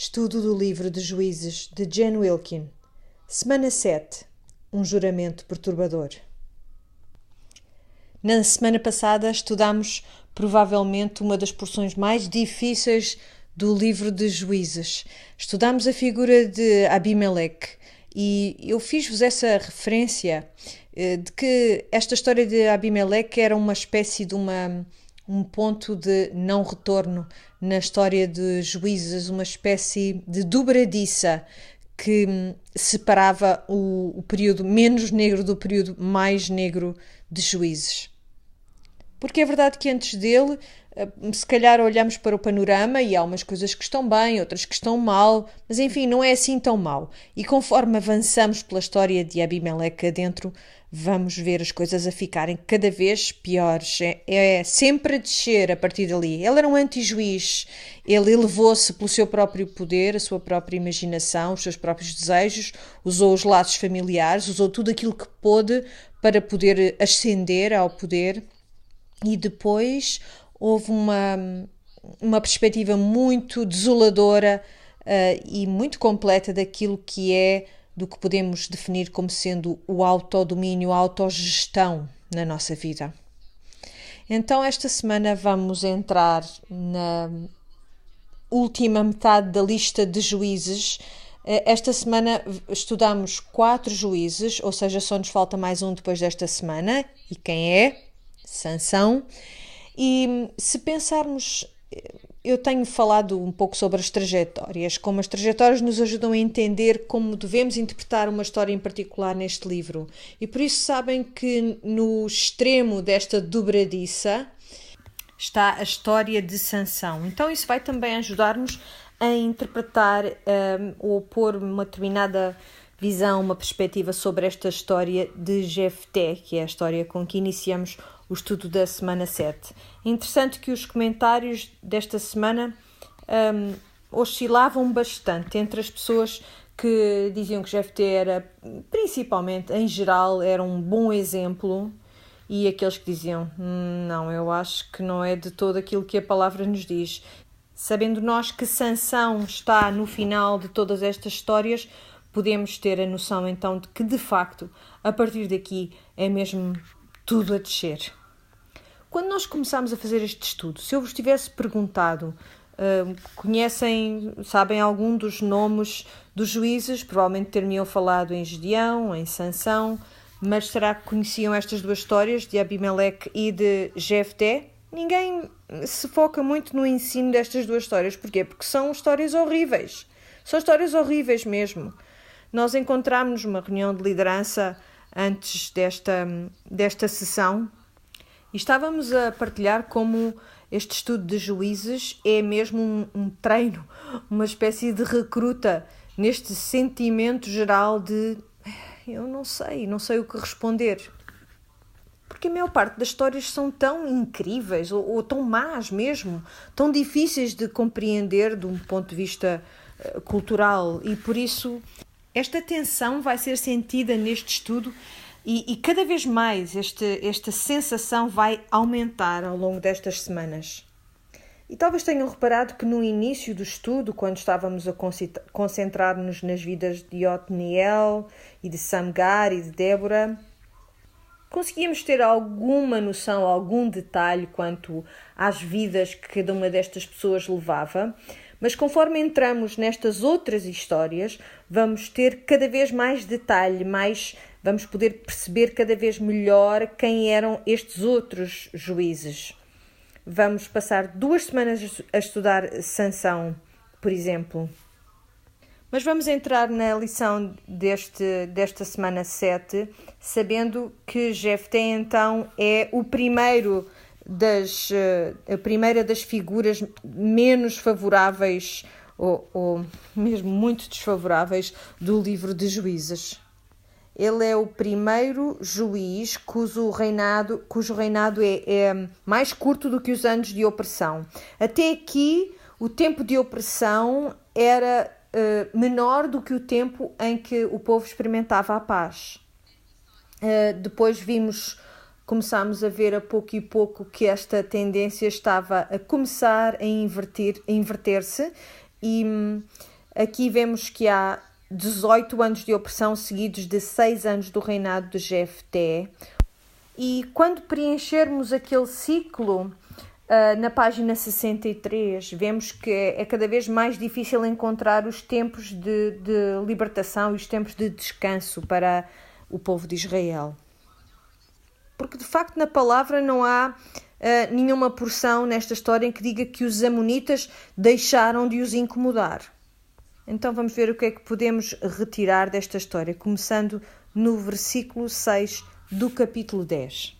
Estudo do livro de Juízes de Jen Wilkin. Semana 7. Um juramento perturbador. Na semana passada estudámos provavelmente uma das porções mais difíceis do livro de Juízes. Estudámos a figura de Abimeleque e eu fiz-vos essa referência de que esta história de Abimeleque era uma espécie de um ponto de não retorno na história de Juízes, uma espécie de dobradiça que separava o período menos negro do período mais negro de Juízes. Porque é verdade que antes dele, se calhar olhamos para o panorama e há umas coisas que estão bem, outras que estão mal, mas enfim, não é assim tão mal. E conforme avançamos pela história de Abimeleque adentro, vamos ver as coisas a ficarem cada vez piores. É sempre a descer a partir dali. Ele era um anti-juiz. Ele elevou-se pelo seu próprio poder, a sua própria imaginação, os seus próprios desejos, usou os laços familiares, usou tudo aquilo que pôde para poder ascender ao poder. E depois houve uma perspectiva muito desoladora e muito completa daquilo que é, do que podemos definir como sendo o autodomínio, a autogestão na nossa vida. Então esta semana vamos entrar na última metade da lista de juízes. Esta semana estudamos 4 juízes, ou seja, só nos falta mais um depois desta semana. E quem é? Sansão. E se pensarmos, eu tenho falado um pouco sobre as trajetórias, como as trajetórias nos ajudam a entender como devemos interpretar uma história em particular neste livro. E por isso sabem que no extremo desta dobradiça está a história de Sansão. Então isso vai também ajudar-nos a interpretar ou pôr uma determinada visão, uma perspectiva sobre esta história de Jefté, que é a história com que iniciamos o estudo da semana 7. É interessante que os comentários desta semana oscilavam bastante entre as pessoas que diziam que Jefté era, principalmente, em geral, era um bom exemplo, e aqueles que diziam, não, eu acho que não é de todo aquilo que a palavra nos diz. Sabendo nós que Sansão está no final de todas estas histórias, podemos ter a noção então de que, de facto, a partir daqui é mesmo tudo a descer. Quando nós começámos a fazer este estudo, se eu vos tivesse perguntado, sabem algum dos nomes dos juízes, provavelmente ter-me-iam falado em Gedeão, em Sansão, mas será que conheciam estas duas histórias, de Abimeleque e de Jefté? Ninguém se foca muito no ensino destas duas histórias. Porquê? Porque são histórias horríveis. São histórias horríveis mesmo. Nós encontramos numa reunião de liderança antes desta sessão e estávamos a partilhar como este estudo de juízes é mesmo um treino, uma espécie de recruta neste sentimento geral de eu não sei o que responder. Porque a maior parte das histórias são tão incríveis ou tão más mesmo, tão difíceis de compreender de um ponto de vista cultural, e por isso esta tensão vai ser sentida neste estudo e cada vez mais esta sensação vai aumentar ao longo destas semanas. E talvez tenham reparado que no início do estudo, quando estávamos a concentrar-nos nas vidas de Otniel e de Samgar e de Débora, conseguíamos ter alguma noção, algum detalhe quanto às vidas que cada uma destas pessoas levava, mas conforme entramos nestas outras histórias, vamos ter cada vez mais detalhe, vamos poder perceber cada vez melhor quem eram estes outros juízes. Vamos passar 2 semanas a estudar Sansão, por exemplo. Mas vamos entrar na lição desta semana 7, sabendo que Jefté então é a primeira das figuras menos favoráveis ou mesmo muito desfavoráveis do livro de Juízes. Ele é o primeiro juiz cujo reinado é mais curto do que os anos de opressão. Até aqui, o tempo de opressão era menor do que o tempo em que o povo experimentava a paz. Depois começámos a ver a pouco e pouco que esta tendência estava a começar a inverter-se e Aqui vemos que há 18 anos de opressão seguidos de 6 anos do reinado de Jefté. E quando preenchermos aquele ciclo, na página 63, vemos que é cada vez mais difícil encontrar os tempos de libertação e os tempos de descanso para o povo de Israel. Porque, de facto, na palavra não há nenhuma porção nesta história em que diga que os amonitas deixaram de os incomodar. Então vamos ver o que é que podemos retirar desta história, começando no versículo 6 do capítulo 10.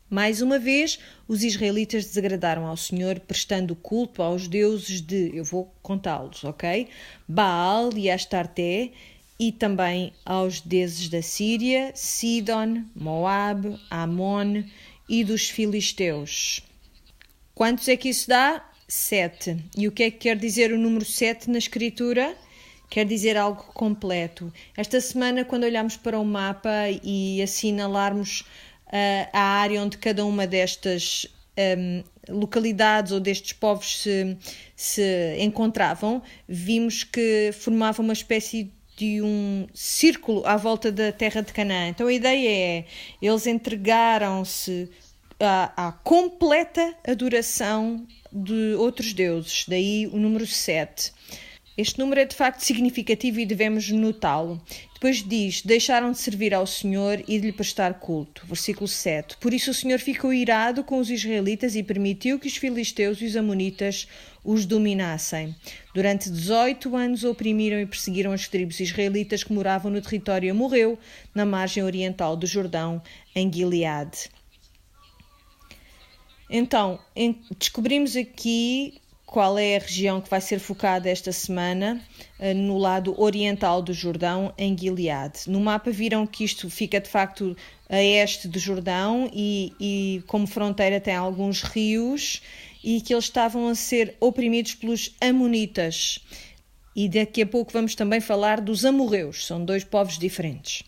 Mais uma vez, os israelitas desagradaram ao Senhor, prestando culto aos deuses eu vou contá-los, ok? Baal e Astarté, e também aos deuses da Síria, Sidon, Moabe, Amon e dos filisteus. Quantos é que isso dá? 7. E o que é que quer dizer o número 7 na escritura? Quer dizer algo completo. Esta semana, quando olharmos para o mapa e assinalarmos a área onde cada uma destas localidades ou destes povos se encontravam, vimos que formava uma espécie de um círculo à volta da terra de Canaã. Então a ideia é, eles entregaram-se à completa adoração de outros deuses, daí o número 7. Este número é de facto significativo e devemos notá-lo. Depois diz, deixaram de servir ao Senhor e de lhe prestar culto. Versículo 7. Por isso o Senhor ficou irado com os israelitas e permitiu que os filisteus e os amonitas os dominassem. Durante 18 anos oprimiram e perseguiram as tribos israelitas que moravam no território amorreu, na margem oriental do Jordão, em Gileade. Então, descobrimos aqui qual é a região que vai ser focada esta semana, no lado oriental do Jordão, em Gileade. No mapa viram que isto fica de facto a este do Jordão e como fronteira tem alguns rios e que eles estavam a ser oprimidos pelos amonitas. E daqui a pouco vamos também falar dos amorreus, são dois povos diferentes.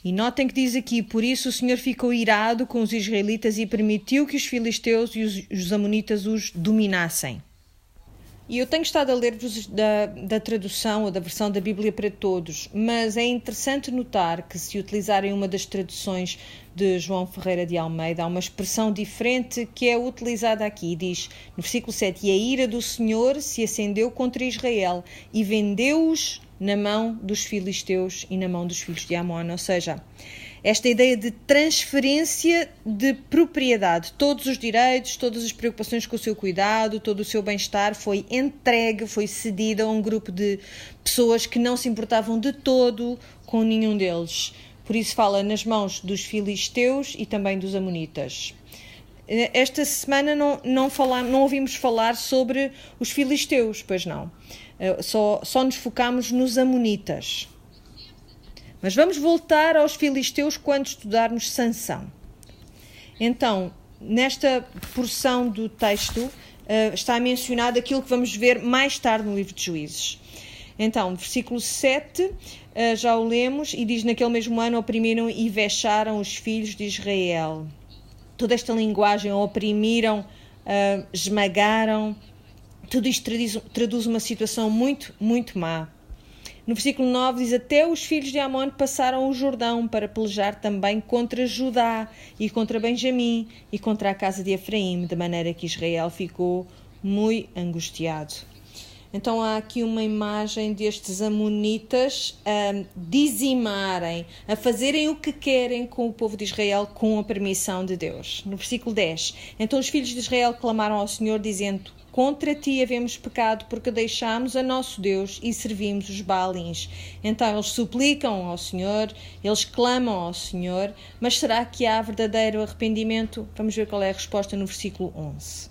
E notem que diz aqui, por isso o Senhor ficou irado com os israelitas e permitiu que os filisteus e os amonitas os dominassem. E eu tenho estado a ler-vos da tradução ou da versão da Bíblia para Todos, mas é interessante notar que se utilizarem uma das traduções de João Ferreira de Almeida, há uma expressão diferente que é utilizada aqui. Diz no versículo 7, e a ira do Senhor se acendeu contra Israel e vendeu-os na mão dos filisteus e na mão dos filhos de Amon. Ou seja, esta ideia de transferência de propriedade, todos os direitos, todas as preocupações com o seu cuidado, todo o seu bem-estar foi entregue, foi cedido a um grupo de pessoas que não se importavam de todo com nenhum deles. Por isso fala nas mãos dos filisteus e também dos amonitas. Esta semana não ouvimos falar sobre os filisteus, pois não. Só nos focamos nos amonitas. Mas vamos voltar aos filisteus quando estudarmos Sansão. Então, nesta porção do texto está mencionado aquilo que vamos ver mais tarde no livro de Juízes. Então, versículo 7, já o lemos, e diz, naquele mesmo ano oprimiram e vexaram os filhos de Israel. Toda esta linguagem, oprimiram, esmagaram, tudo isto traduz uma situação muito, muito má. No versículo 9 diz, até os filhos de Amon passaram o Jordão para pelejar também contra Judá e contra Benjamim e contra a casa de Efraim, de maneira que Israel ficou muito angustiado. Então há aqui uma imagem destes amonitas a dizimarem, a fazerem o que querem com o povo de Israel com a permissão de Deus. No versículo 10, então os filhos de Israel clamaram ao Senhor dizendo, contra ti havemos pecado porque deixámos a nosso Deus e servimos os Baalins. Então eles suplicam ao Senhor, eles clamam ao Senhor, mas será que há verdadeiro arrependimento? Vamos ver qual é a resposta no versículo 11.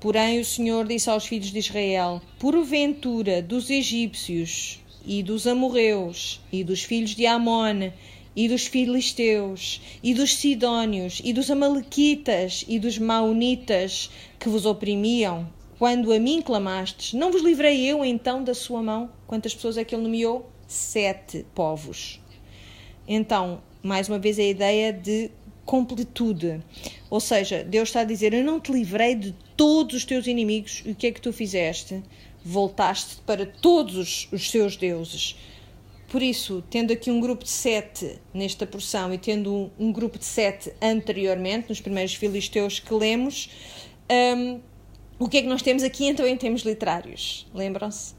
Porém o Senhor disse aos filhos de Israel, porventura dos egípcios e dos amorreus e dos filhos de Amon e dos filisteus e dos sidónios e dos amalequitas e dos maonitas que vos oprimiam, quando a mim clamastes, não vos livrei eu então da sua mão? Quantas pessoas é que ele nomeou? 7 povos. Então, mais uma vez a ideia de completude. Ou seja, Deus está a dizer: eu não te livrei de todos os teus inimigos. E o que é que tu fizeste? Voltaste para todos os seus deuses. Por isso, tendo aqui um grupo de 7 nesta porção e tendo um grupo de 7 anteriormente, nos primeiros Filisteus que lemos, o que é que nós temos aqui então em termos literários? Lembram-se?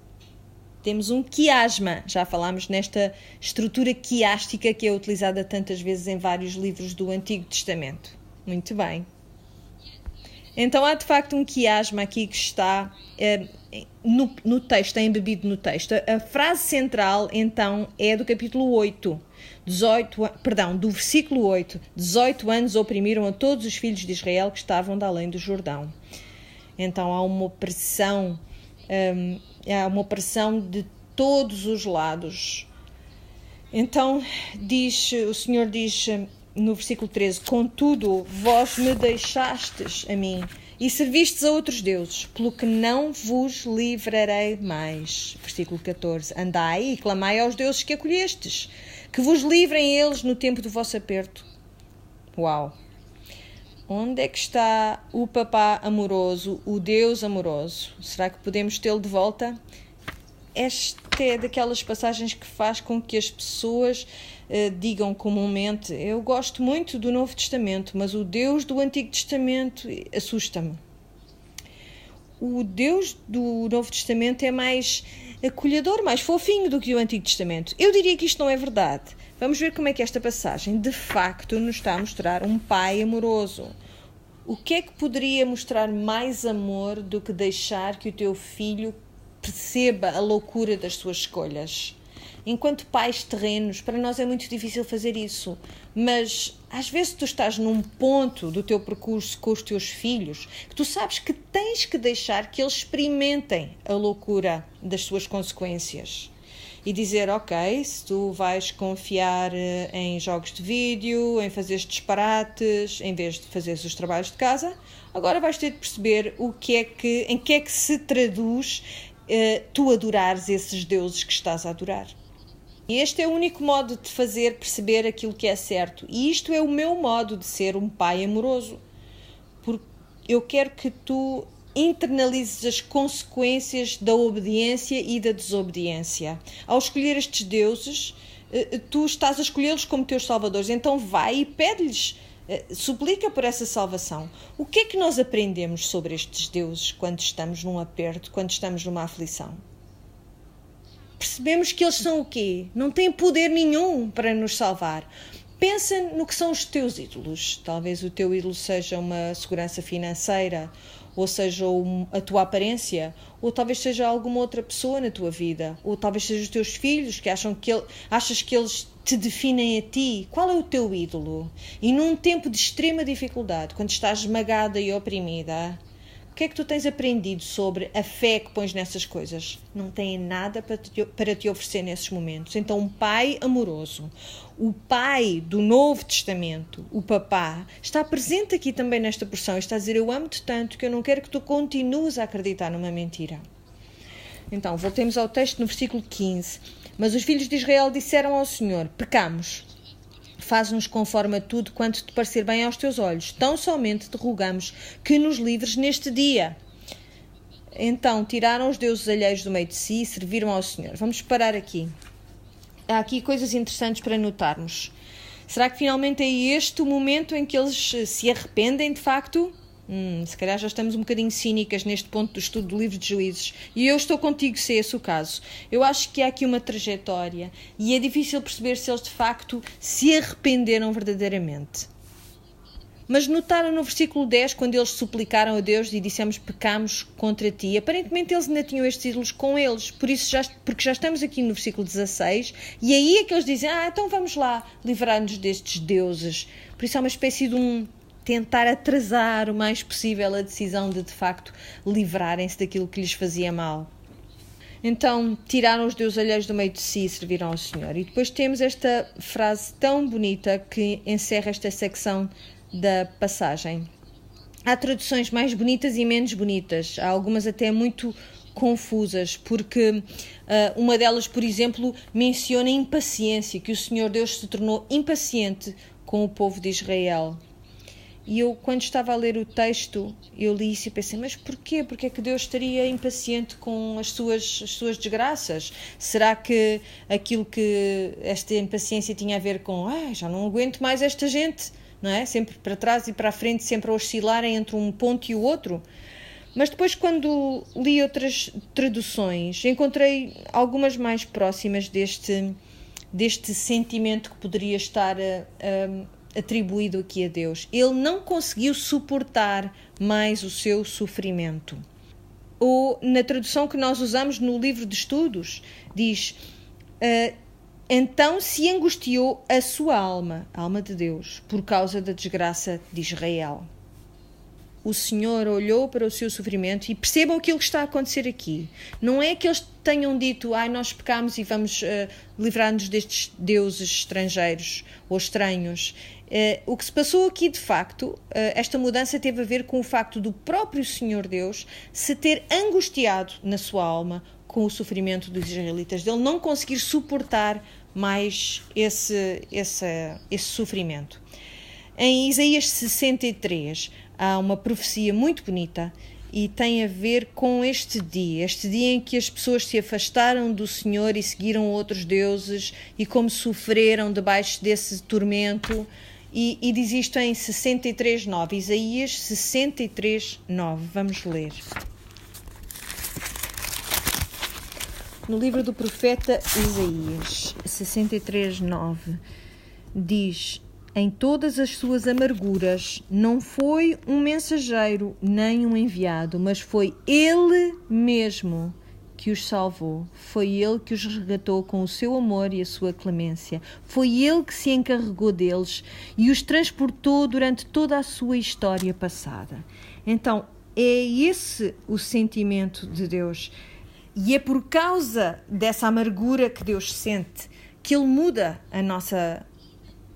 Temos um quiasma. Já falámos nesta estrutura quiástica que é utilizada tantas vezes em vários livros do Antigo Testamento. Muito bem. Então há de facto um quiasma aqui que está no texto, é embebido no texto. A frase central então é do capítulo 8, do versículo 8. 18 anos oprimiram a todos os filhos de Israel que estavam da além do Jordão. Então há uma opressão, de todos os lados. Então o Senhor diz no versículo 13: contudo, vós me deixastes a mim e servistes a outros deuses, pelo que não vos livrarei mais. Versículo 14: andai e clamai aos deuses que acolhestes, que vos livrem eles no tempo do vosso aperto. Uau! Onde é que está o papá amoroso, o Deus amoroso? Será que podemos tê-lo de volta? Esta é daquelas passagens que faz com que as pessoas digam comumente: eu gosto muito do Novo Testamento, mas o Deus do Antigo Testamento assusta-me. O Deus do Novo Testamento é mais acolhedor, mais fofinho do que o Antigo Testamento. Eu diria que isto não é verdade. Vamos ver como é que esta passagem, de facto, nos está a mostrar um pai amoroso. O que é que poderia mostrar mais amor do que deixar que o teu filho perceba a loucura das suas escolhas? Enquanto pais terrenos, para nós é muito difícil fazer isso, mas às vezes tu estás num ponto do teu percurso com os teus filhos que tu sabes que tens que deixar que eles experimentem a loucura das suas consequências e dizer: ok, se tu vais confiar em jogos de vídeo, em fazer disparates, em vez de fazeres os trabalhos de casa, agora vais ter de perceber em que é que se traduz tu adorares esses deuses que estás a adorar. E este é o único modo de fazer perceber aquilo que é certo. E isto é o meu modo de ser um pai amoroso. Porque eu quero que tu internalizes as consequências da obediência e da desobediência. Ao escolher estes deuses, tu estás a escolhê-los como teus salvadores. Então vai e pede-lhes, suplica por essa salvação. O que é que nós aprendemos sobre estes deuses quando estamos num aperto, quando estamos numa aflição? Percebemos que eles são o quê? Não têm poder nenhum para nos salvar. Pensa no que são os teus ídolos. Talvez o teu ídolo seja uma segurança financeira, ou seja a tua aparência, ou talvez seja alguma outra pessoa na tua vida, ou talvez seja os teus filhos que achas que eles te definem a ti. Qual é o teu ídolo? E num tempo de extrema dificuldade, quando estás esmagada e oprimida, o que é que tu tens aprendido sobre a fé que pões nessas coisas? Não têm nada para te oferecer nesses momentos. Então, um pai amoroso, o pai do Novo Testamento, o papá, está presente aqui também nesta porção e está a dizer: eu amo-te tanto que eu não quero que tu continues a acreditar numa mentira. Então, voltemos ao texto no versículo 15. Mas os filhos de Israel disseram ao Senhor: pecamos. Faz-nos conforme a tudo quanto te parecer bem aos teus olhos. Tão somente te rogamos que nos livres neste dia. Então tiraram os deuses alheios do meio de si e serviram ao Senhor. Vamos parar aqui. Há aqui coisas interessantes para notarmos. Será que finalmente é este o momento em que eles se arrependem de facto? Se calhar já estamos um bocadinho cínicas neste ponto do estudo do livro de Juízes. E eu estou contigo se é esse o caso. Eu acho que há aqui uma trajetória e é difícil perceber se eles de facto se arrependeram verdadeiramente. Mas notaram no versículo 10, quando eles suplicaram a Deus e dissemos: pecamos contra ti. Aparentemente eles ainda tinham estes ídolos com eles, porque já estamos aqui no versículo 16, e aí é que eles dizem: então vamos lá livrar-nos destes deuses. Por isso há uma espécie de tentar atrasar o mais possível a decisão de facto livrarem-se daquilo que lhes fazia mal. Então tiraram os deuses alheios do meio de si e serviram ao Senhor. E depois temos esta frase tão bonita que encerra esta secção da passagem. Há traduções mais bonitas e menos bonitas, há algumas até muito confusas, porque uma delas, por exemplo, menciona impaciência, que o Senhor Deus se tornou impaciente com o povo de Israel. E eu, quando estava a ler o texto, eu li isso e pensei, mas porquê? Porquê é que Deus estaria impaciente com as suas desgraças? Será que aquilo que esta impaciência tinha a ver com já não aguento mais esta gente, não é? Sempre para trás e para a frente, sempre a oscilarem entre um ponto e o outro. Mas depois, quando li outras traduções, encontrei algumas mais próximas deste sentimento que poderia estar atribuído aqui a Deus. Ele não conseguiu suportar mais o seu sofrimento. Ou, na tradução que nós usamos no livro de estudos, diz: então se angustiou a sua alma, a alma de Deus, por causa da desgraça de Israel. O Senhor olhou para o seu sofrimento e percebam aquilo que está a acontecer aqui. Não é que eles tenham dito, nós pecamos e vamos livrar-nos destes deuses estrangeiros ou estranhos. O que se passou aqui, de facto, esta mudança teve a ver com o facto do próprio Senhor Deus se ter angustiado na sua alma com o sofrimento dos israelitas, dele não conseguir suportar mais esse sofrimento. Em Isaías 63 há uma profecia muito bonita e tem a ver com este dia em que as pessoas se afastaram do Senhor e seguiram outros deuses e como sofreram debaixo desse tormento. E diz isto em 63:9, Isaías 63:9. Vamos ler. No livro do profeta Isaías 63:9 diz: em todas as suas amarguras não foi um mensageiro nem um enviado, mas foi Ele mesmo que os salvou. Foi Ele que os resgatou com o seu amor e a sua clemência. Foi Ele que se encarregou deles e os transportou durante toda a sua história passada. Então, é esse o sentimento de Deus. E é por causa dessa amargura que Deus sente que Ele muda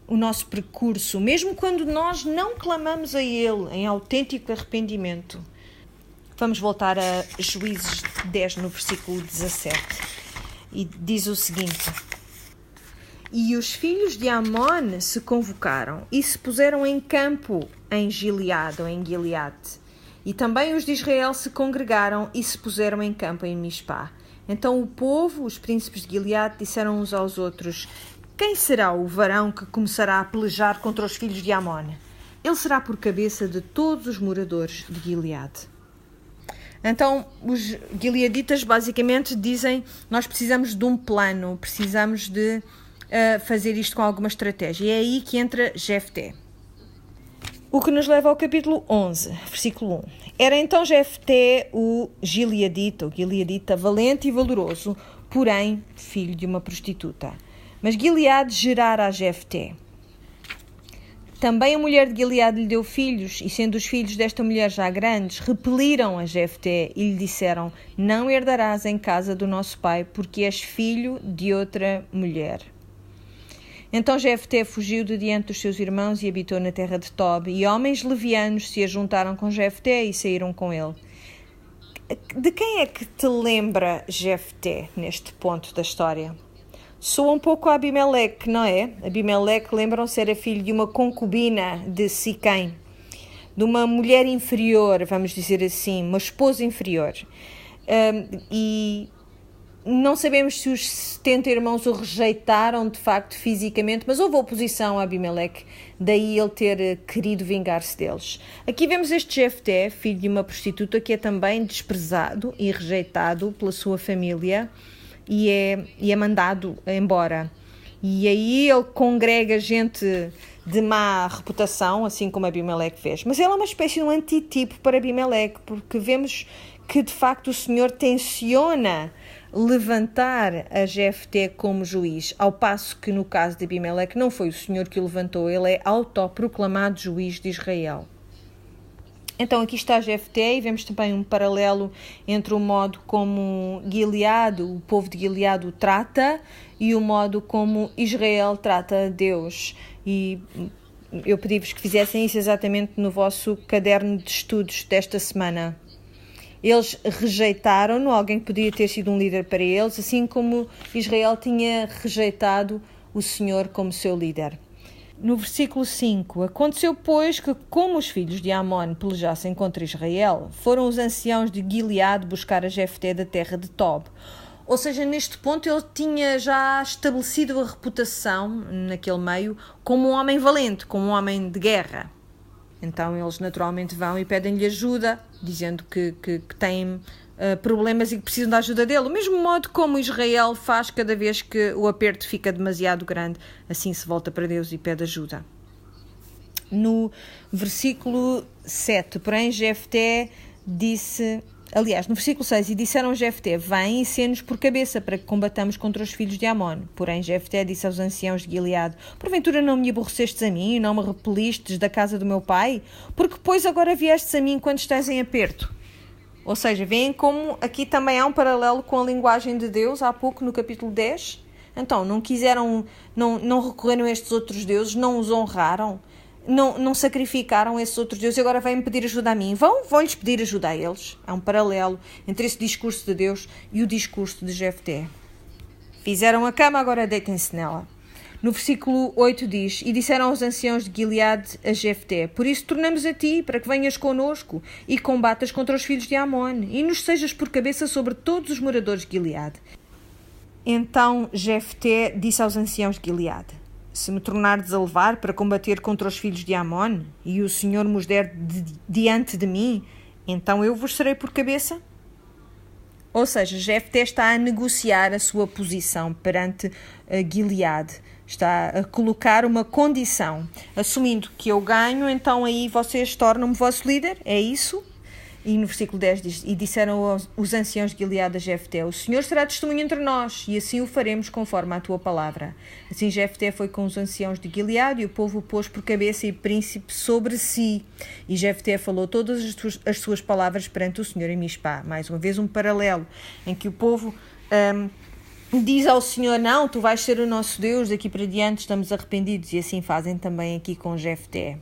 o nosso percurso, mesmo quando nós não clamamos a Ele em autêntico arrependimento. Vamos voltar a Juízes 10, no versículo 17. E diz o seguinte: e os filhos de Amon se convocaram e se puseram em campo em Gileade, ou em Gileade. E também os de Israel se congregaram e se puseram em campo em Mispá. Então o povo, os príncipes de Gileade, disseram uns aos outros: quem será o varão que começará a pelejar contra os filhos de Amon? Ele será por cabeça de todos os moradores de Gileade. Então, os gileaditas basicamente dizem: nós precisamos de um plano, precisamos de fazer isto com alguma estratégia. E é aí que entra Jefté. O que nos leva ao capítulo 11, versículo 1. Era então Jefté o gileadita, valente e valoroso, porém filho de uma prostituta. Mas Gileade gerara a Jefté. Também a mulher de Gileade lhe deu filhos, e sendo os filhos desta mulher já grandes, repeliram a Jefté e lhe disseram: não herdarás em casa do nosso pai, porque és filho de outra mulher. Então Jefté fugiu de diante dos seus irmãos e habitou na terra de Tob, e homens levianos se ajuntaram com Jefté e saíram com ele. De quem é que te lembra Jefté neste ponto da história? Soa um pouco a Abimeleque, não é? Abimeleque, lembram-se, era filho de uma concubina de Siquém, de uma mulher inferior, vamos dizer assim, uma esposa inferior. E não sabemos se os 70 irmãos o rejeitaram de facto fisicamente, mas houve oposição a Abimeleque, daí ele ter querido vingar-se deles. Aqui vemos este Jefté, filho de uma prostituta, que é também desprezado e rejeitado pela sua família, e é mandado embora. E aí ele congrega gente de má reputação, assim como Abimeleque fez. Mas ele é uma espécie de um antitipo para Abimeleque, porque vemos que de facto o Senhor tenciona levantar a Jefté como juiz, ao passo que no caso de Abimeleque não foi o Senhor que o levantou, ele é autoproclamado juiz de Israel. Então aqui está Jefté e vemos também um paralelo entre o modo como Gileade, o povo de Gileade o trata, e o modo como Israel trata Deus. E eu pedi-vos que fizessem isso exatamente no vosso caderno de estudos desta semana. Eles rejeitaram-no, alguém que podia ter sido um líder para eles, assim como Israel tinha rejeitado o Senhor como seu líder. No versículo 5, aconteceu, pois, que como os filhos de Amon pelejassem contra Israel, foram os anciãos de Gileade buscar a Jefté da terra de Tob. Ou seja, neste ponto ele tinha já estabelecido a reputação, naquele meio, como um homem valente, como um homem de guerra. Então eles naturalmente vão e pedem-lhe ajuda, dizendo que têm problemas e que precisam da ajuda dele. O mesmo modo como Israel faz cada vez que o aperto fica demasiado grande, assim se volta para Deus e pede ajuda. No versículo 7, porém, Jefté disse... Aliás, no versículo 6, e disseram a Jefté, vem e sê-nos por cabeça para que combatamos contra os filhos de Amon. Porém, Jefté disse aos anciãos de Gileade, porventura não me aborrecestes a mim e não me repelistes da casa do meu pai? Porque, pois, agora viestes a mim quando estás em aperto. Ou seja, veem como aqui também há um paralelo com a linguagem de Deus, há pouco no capítulo 10. Então, não quiseram, não recorreram a estes outros deuses, não os honraram, não sacrificaram esses outros deuses e agora vêm pedir ajuda a mim. Vão-lhes pedir ajuda a eles. Há um paralelo entre esse discurso de Deus e o discurso de Jefté. Fizeram a cama, agora deitem-se nela. No versículo 8 diz, e disseram aos anciãos de Gileade a Jefté, por isso tornamos a ti, para que venhas connosco e combatas contra os filhos de Amon, e nos sejas por cabeça sobre todos os moradores de Gileade. Então Jefté disse aos anciãos de Gileade, se me tornardes a levar para combater contra os filhos de Amon, e o Senhor nos der diante de mim, então eu vos serei por cabeça? Ou seja, Jefté está a negociar a sua posição perante Gileade. Está a colocar uma condição. Assumindo que eu ganho, então aí vocês tornam-me vosso líder? É isso? E no versículo 10 diz, e disseram os anciãos de Gileade a Jefté, o Senhor será testemunho entre nós, e assim o faremos conforme a tua palavra. Assim Jefté foi com os anciãos de Gileade, e o povo o pôs por cabeça e príncipe sobre si. E Jefté falou todas as suas palavras perante o Senhor em Mispá. Mais uma vez um paralelo, em que o povo diz ao Senhor, não, tu vais ser o nosso Deus, daqui para diante estamos arrependidos, e assim fazem também aqui com Jefté.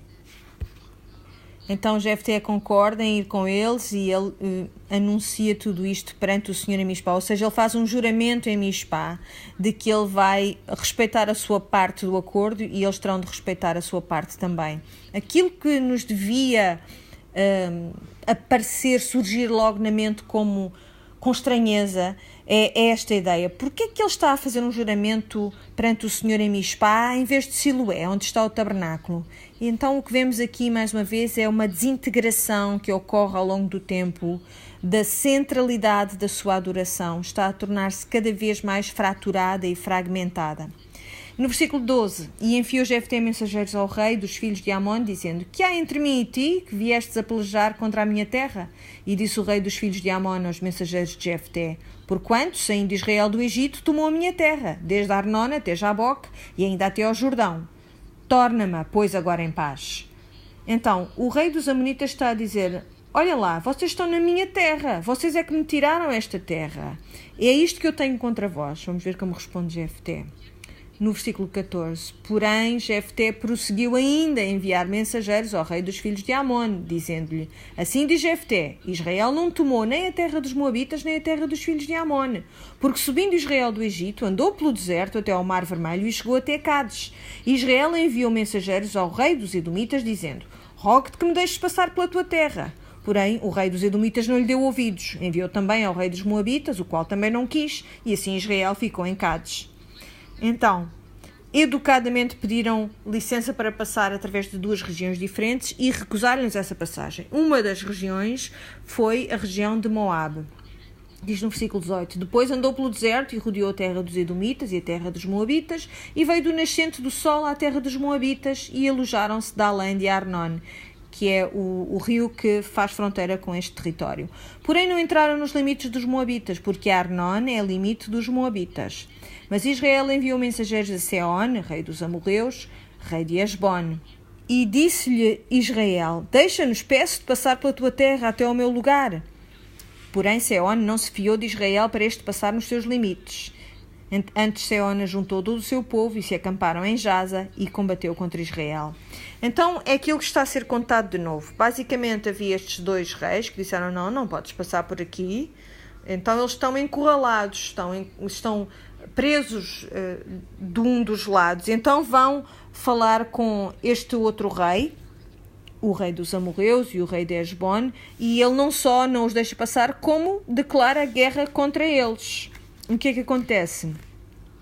Então Jefté concorda em ir com eles e ele anuncia tudo isto perante o Senhor em Mispá, ou seja, ele faz um juramento em Mispá de que ele vai respeitar a sua parte do acordo e eles terão de respeitar a sua parte também. Aquilo que nos devia surgir logo na mente com estranheza, é esta ideia. Porquê é que ele está a fazer um juramento perante o Senhor em Mispá em vez de Siloé, onde está o tabernáculo? E então o que vemos aqui, mais uma vez, é uma desintegração que ocorre ao longo do tempo da centralidade da sua adoração. Está a tornar-se cada vez mais fraturada e fragmentada. No versículo 12, e enviou Jefté mensageiros ao rei dos filhos de Amon, dizendo, que há entre mim e ti, que viestes a pelejar contra a minha terra? E disse o rei dos filhos de Amon aos mensageiros de Jefté, porquanto, saindo Israel do Egito, tomou a minha terra, desde Arnon até Jaboque, e ainda até ao Jordão. Torna-me, pois, agora em paz. Então, o rei dos Amonitas está a dizer, olha lá, vocês estão na minha terra, vocês é que me tiraram esta terra. É isto que eu tenho contra vós. Vamos ver como responde Jefté. No versículo 14, porém, Jefté prosseguiu ainda a enviar mensageiros ao rei dos filhos de Amon, dizendo-lhe, assim diz Jefté, Israel não tomou nem a terra dos Moabitas, nem a terra dos filhos de Amon, porque subindo Israel do Egito, andou pelo deserto até ao Mar Vermelho e chegou até Cádiz. E Israel enviou mensageiros ao rei dos Edomitas, dizendo, rogo-te que me deixes passar pela tua terra. Porém, o rei dos Edomitas não lhe deu ouvidos. Enviou também ao rei dos Moabitas, o qual também não quis, e assim Israel ficou em Cádiz. Então, educadamente pediram licença para passar através de duas regiões diferentes e recusaram-lhes essa passagem. Uma das regiões foi a região de Moabe. Diz no versículo 18, depois andou pelo deserto e rodeou a terra dos Edomitas e a terra dos Moabitas e veio do nascente do sol à terra dos Moabitas e alojaram-se de além de Arnon, que é o rio que faz fronteira com este território. Porém não entraram nos limites dos Moabitas, porque Arnon é limite dos Moabitas. Mas Israel enviou mensageiros a Seón, rei dos amorreus, rei de Hesbon. E disse-lhe Israel, deixa-nos, peço-te, passar pela tua terra até ao meu lugar. Porém Seón não se fiou de Israel para este passar nos seus limites. Antes Seón juntou todo o seu povo e se acamparam em Jaza e combateu contra Israel. Então é aquilo que está a ser contado de novo. Basicamente havia estes dois reis que disseram, não podes passar por aqui. Então eles estão encurralados, estão presos de um dos lados. Então vão falar com este outro rei, o rei dos amorreus e o rei de Hesbon, e ele não só não os deixa passar, como declara guerra contra eles. O que é que acontece?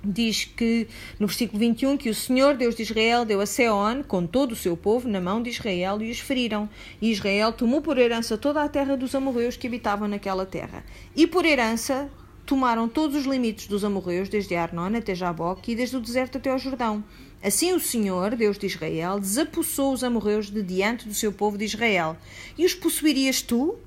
Diz que, no versículo 21, que o Senhor, Deus de Israel, deu a Seón, com todo o seu povo, na mão de Israel, e os feriram. E Israel tomou por herança toda a terra dos amorreus que habitavam naquela terra. E por herança tomaram todos os limites dos amorreus, desde Arnon até Jaboque, e desde o deserto até ao Jordão. Assim o Senhor, Deus de Israel, desapossou os amorreus de diante do seu povo de Israel. E os possuirias tu?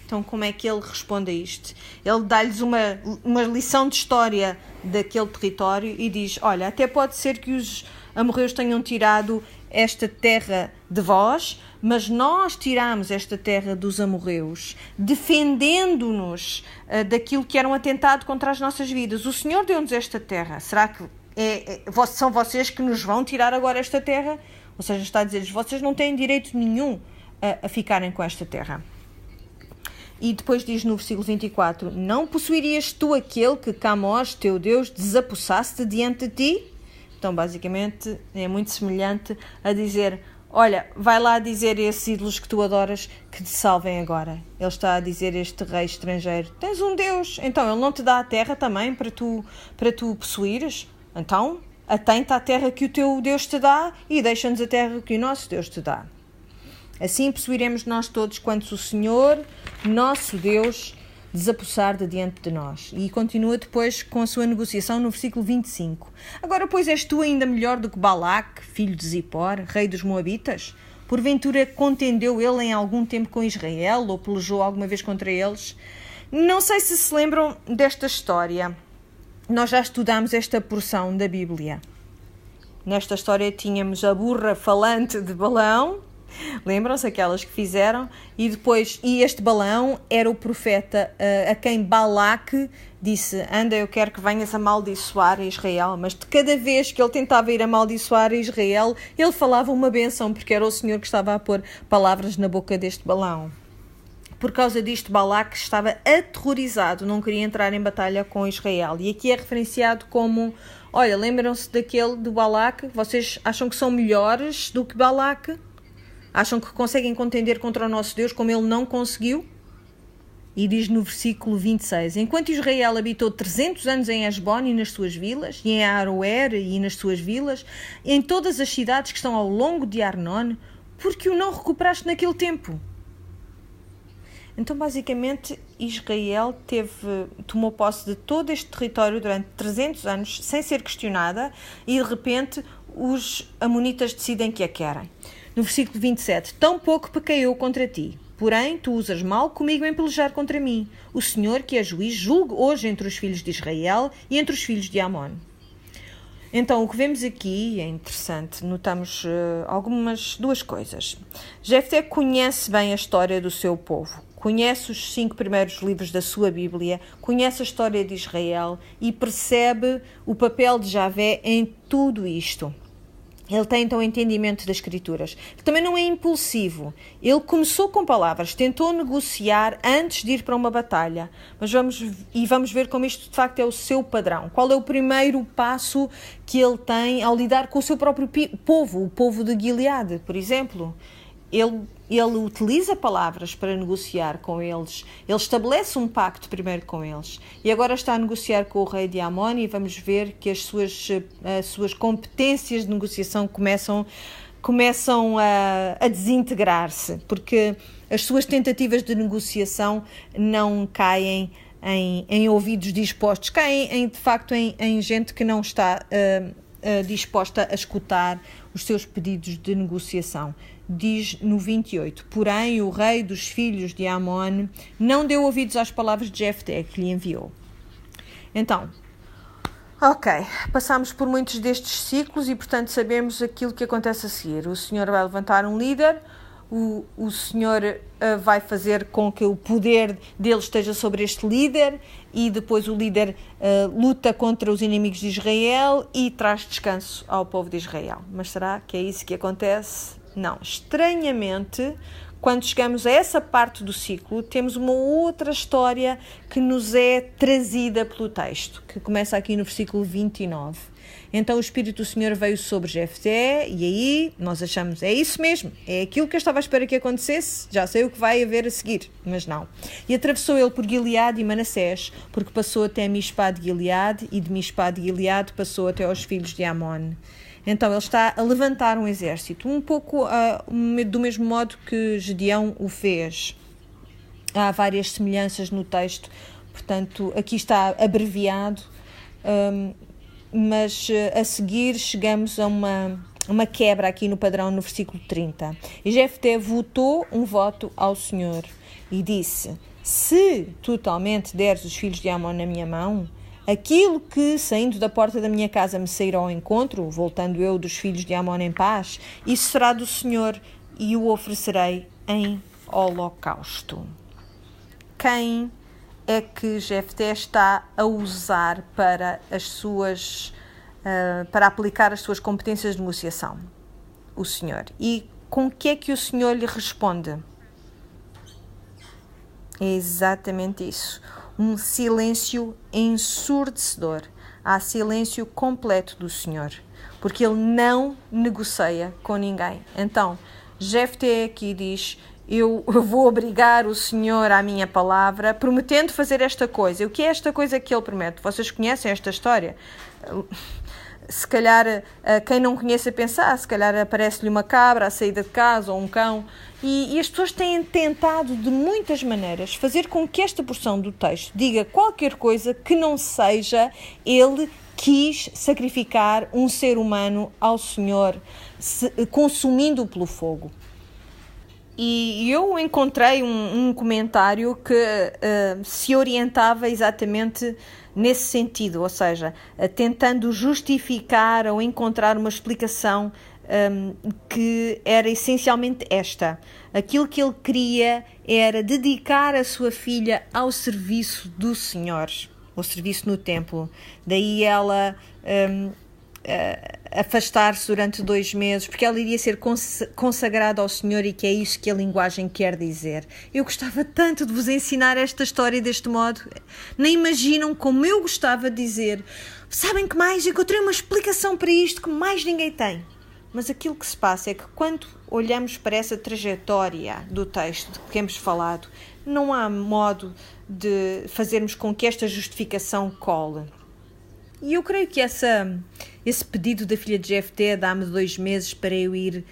Então, como é que ele responde a isto? Ele dá-lhes uma lição de história daquele território e diz, olha, até pode ser que os amorreus tenham tirado esta terra de vós, mas nós tiramos esta terra dos amorreus, defendendo-nos daquilo que era um atentado contra as nossas vidas. O Senhor deu-nos esta terra. Será que são vocês que nos vão tirar agora esta terra? Ou seja, está a dizer-lhes, vocês não têm direito nenhum a ficarem com esta terra. E depois diz no versículo 24, não possuirias tu aquele que Camós, teu Deus, desapossasse de diante de ti? Então, basicamente, é muito semelhante a dizer, olha, vai lá dizer a esses ídolos que tu adoras que te salvem agora. Ele está a dizer a este rei estrangeiro, tens um Deus, então ele não te dá a terra também para tu possuires? Então, atenta à terra que o teu Deus te dá e deixa-nos a terra que o nosso Deus te dá. Assim possuiremos nós todos quanto o Senhor, nosso Deus, desapossar de diante de nós. E continua depois com a sua negociação no versículo 25. Agora, pois, és tu ainda melhor do que Balaque, filho de Zippor, rei dos Moabitas? Porventura contendeu ele em algum tempo com Israel ou pelejou alguma vez contra eles? Não sei se lembram desta história. Nós já estudámos esta porção da Bíblia. Nesta história tínhamos a burra falante de Balaão. Lembram-se aquelas que fizeram? E este Balaão era o profeta a quem Balaque disse, anda, eu quero que venhas amaldiçoar Israel. Mas de cada vez que ele tentava ir amaldiçoar Israel, ele falava uma bênção, porque era o Senhor que estava a pôr palavras na boca deste Balaão. Por causa disto, Balaque estava aterrorizado, não queria entrar em batalha com Israel. E aqui é referenciado como, olha, lembram-se daquele do Balaque? Vocês acham que são melhores do que Balaque? Acham que conseguem contender contra o nosso Deus como ele não conseguiu? E diz no versículo 26, enquanto Israel habitou 300 anos em Hesbon e nas suas vilas, e em Aroer e nas suas vilas, e em todas as cidades que estão ao longo de Arnon, porque o não recuperaste naquele tempo? Então, basicamente, Israel tomou posse de todo este território durante 300 anos, sem ser questionada, e de repente os amonitas decidem que a querem. No versículo 27, tão pouco pequei eu contra ti, porém tu usas mal comigo em pelejar contra mim. O Senhor, que é juiz, julgue hoje entre os filhos de Israel e entre os filhos de Amon. Então, o que vemos aqui é interessante, notamos duas coisas. Jefté conhece bem a história do seu povo, conhece os 5 primeiros livros da sua Bíblia, conhece a história de Israel e percebe o papel de Javé em tudo isto. Ele tem então entendimento das Escrituras. Ele também não é impulsivo. Ele começou com palavras, tentou negociar antes de ir para uma batalha. Mas vamos ver como isto de facto é o seu padrão. Qual é o primeiro passo que ele tem ao lidar com o seu próprio povo, o povo de Gileade, por exemplo? Ele utiliza palavras para negociar com eles. Ele estabelece um pacto primeiro com eles. E agora está a negociar com o rei de Amon e vamos ver que as suas competências de negociação começam a desintegrar-se, porque as suas tentativas de negociação não caem em ouvidos dispostos, caem de facto em gente que não está disposta a escutar os seus pedidos de negociação. Diz no 28, porém o rei dos filhos de Amon não deu ouvidos às palavras de Jefté que lhe enviou. Então, passamos por muitos destes ciclos e portanto sabemos aquilo que acontece a seguir. O Senhor vai levantar um líder, o Senhor vai fazer com que o poder dele esteja sobre este líder e depois o líder luta contra os inimigos de Israel e traz descanso ao povo de Israel. Mas será que é isso que acontece? Não. Estranhamente, quando chegamos a essa parte do ciclo, temos uma outra história que nos é trazida pelo texto, que começa aqui no versículo 29. Então o Espírito do Senhor veio sobre Jefté, e aí nós achamos, é isso mesmo, é aquilo que eu estava à espera que acontecesse, já sei o que vai haver a seguir, mas não. E atravessou ele por Gileade e Manassés, porque passou até Mispá de Gileade, e de Mispá de Gileade passou até aos filhos de Amon. Então ele está a levantar um exército, um pouco do mesmo modo que Gedeão o fez. Há várias semelhanças no texto, portanto aqui está abreviado, mas a seguir chegamos a uma quebra aqui no padrão no versículo 30. E Jefté votou um voto ao Senhor e disse: se totalmente deres os filhos de Amon na minha mão, aquilo que, saindo da porta da minha casa, me sairá ao encontro, voltando eu dos filhos de Amon em paz, isso será do Senhor, e o oferecerei em holocausto. Quem é que Jefté está a usar para para aplicar as suas competências de negociação? O Senhor. E com que é que o Senhor lhe responde? É exatamente isso. Um silêncio ensurdecedor. Há silêncio completo do Senhor, porque ele não negocia com ninguém. Então, Jefté aqui diz: eu vou obrigar o Senhor à minha palavra, prometendo fazer esta coisa. E o que é esta coisa que ele promete? Vocês conhecem esta história? Se calhar, quem não conhece a pensar, se calhar aparece-lhe uma cabra à saída de casa ou um cão. E as pessoas têm tentado de muitas maneiras fazer com que esta porção do texto diga qualquer coisa que não seja ele quis sacrificar um ser humano ao Senhor, consumindo-o pelo fogo. E eu encontrei um comentário que se orientava exatamente nesse sentido, ou seja, tentando justificar ou encontrar uma explicação que era essencialmente esta. Aquilo que ele queria era dedicar a sua filha ao serviço do Senhor, ao serviço no templo. Daí ela afastar-se durante 2 meses, porque ela iria ser consagrada ao Senhor, e que é isso que a linguagem quer dizer. Eu gostava tanto de vos ensinar esta história deste modo. Nem imaginam como eu gostava de dizer: sabem que mais? Encontrei uma explicação para isto que mais ninguém tem. Mas aquilo que se passa é que quando olhamos para essa trajetória do texto de que temos falado, não há modo de fazermos com que esta justificação cole. E eu creio que esse pedido da filha de Jefté, dá-me 2 meses para eu ir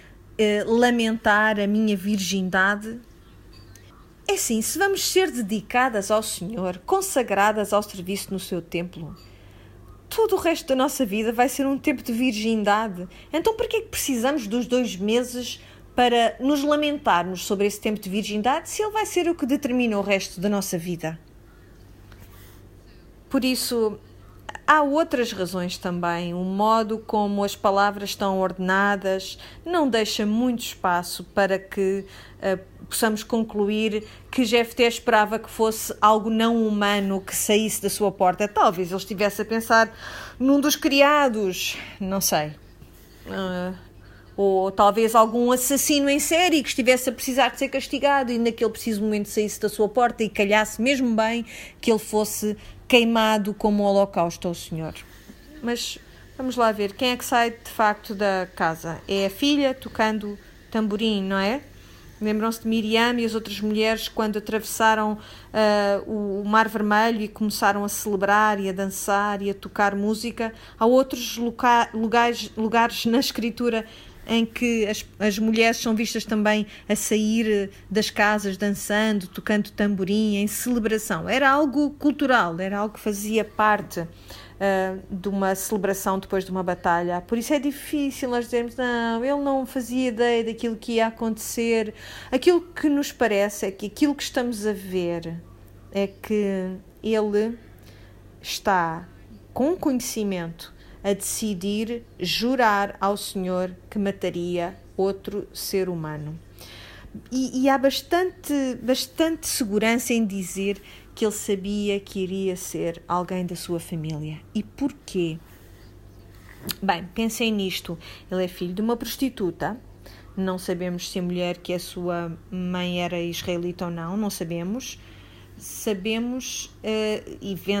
lamentar a minha virgindade. É assim, se vamos ser dedicadas ao Senhor, consagradas ao serviço no seu templo, todo o resto da nossa vida vai ser um tempo de virgindade. Então por que é que precisamos dos 2 meses para nos lamentarmos sobre esse tempo de virgindade, se ele vai ser o que determina o resto da nossa vida? Por isso, há outras razões também. O modo como as palavras estão ordenadas não deixa muito espaço para que possamos concluir que Jefté esperava que fosse algo não humano que saísse da sua porta. Talvez ele estivesse a pensar num dos criados, não sei. Ou talvez algum assassino em série que estivesse a precisar de ser castigado e naquele preciso momento saísse da sua porta e calhasse mesmo bem que ele fosse queimado como holocausto ao Senhor. Mas vamos lá ver, quem é que sai de facto da casa? É a filha tocando tamborim, não é? Lembram-se de Miriam e as outras mulheres quando atravessaram o Mar Vermelho e começaram a celebrar e a dançar e a tocar música. Há outros lugares na Escritura em que as mulheres são vistas também a sair das casas dançando, tocando tamborim, em celebração. Era algo cultural, era algo que fazia parte de uma celebração depois de uma batalha. Por isso é difícil nós dizermos: não, ele não fazia ideia daquilo que ia acontecer. Aquilo que nos parece é que aquilo que estamos a ver é que ele está com conhecimento a decidir jurar ao Senhor que mataria outro ser humano. E há bastante segurança em dizer que ele sabia que iria ser alguém da sua família. E porquê? Bem, pensem nisto. Ele é filho de uma prostituta, Não sabemos se a mulher que a sua mãe era israelita ou não, não sabemos. Sabemos,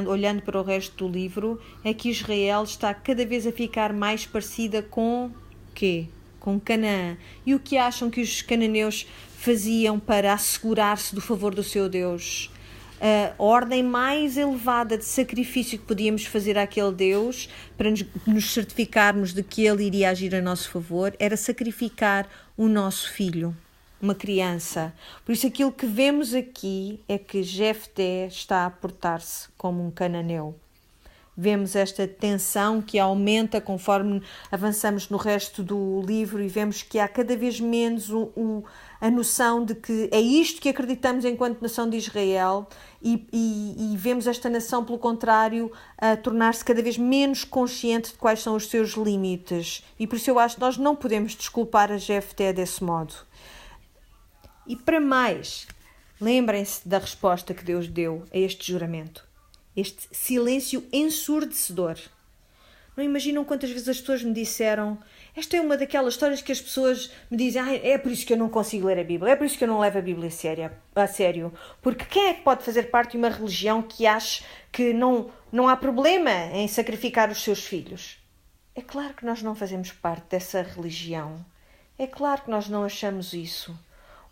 olhando para o resto do livro, é que Israel está cada vez a ficar mais parecida com quê? Com Canaã. E o que acham que os cananeus faziam para assegurar-se do favor do seu Deus? A ordem mais elevada de sacrifício que podíamos fazer àquele Deus, para nos certificarmos de que Ele iria agir a nosso favor, era sacrificar o nosso filho, uma criança. Por isso aquilo que vemos aqui é que Jefté está a portar-se como um cananeu. Vemos esta tensão que aumenta conforme avançamos no resto do livro e vemos que há cada vez menos a noção de que é isto que acreditamos enquanto nação de Israel e vemos esta nação, pelo contrário, a tornar-se cada vez menos consciente de quais são os seus limites. E por isso eu acho que nós não podemos desculpar a Jefté desse modo. E para mais, lembrem-se da resposta que Deus deu a este juramento. Este silêncio ensurdecedor. Não imaginam quantas vezes as pessoas me disseram: esta é uma daquelas histórias que as pessoas me dizem, é por isso que eu não consigo ler a Bíblia, é por isso que eu não levo a Bíblia a sério. Porque quem é que pode fazer parte de uma religião que acha que não há problema em sacrificar os seus filhos? É claro que nós não fazemos parte dessa religião. É claro que nós não achamos isso.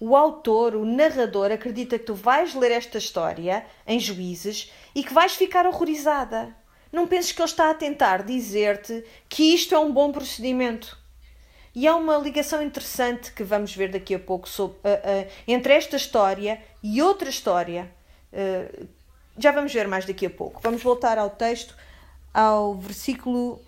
O autor, o narrador, acredita que tu vais ler esta história em Juízes e que vais ficar horrorizada. Não penses que ele está a tentar dizer-te que isto é um bom procedimento. E há uma ligação interessante que vamos ver daqui a pouco entre esta história e outra história. Já vamos ver mais daqui a pouco. Vamos voltar ao texto, ao versículo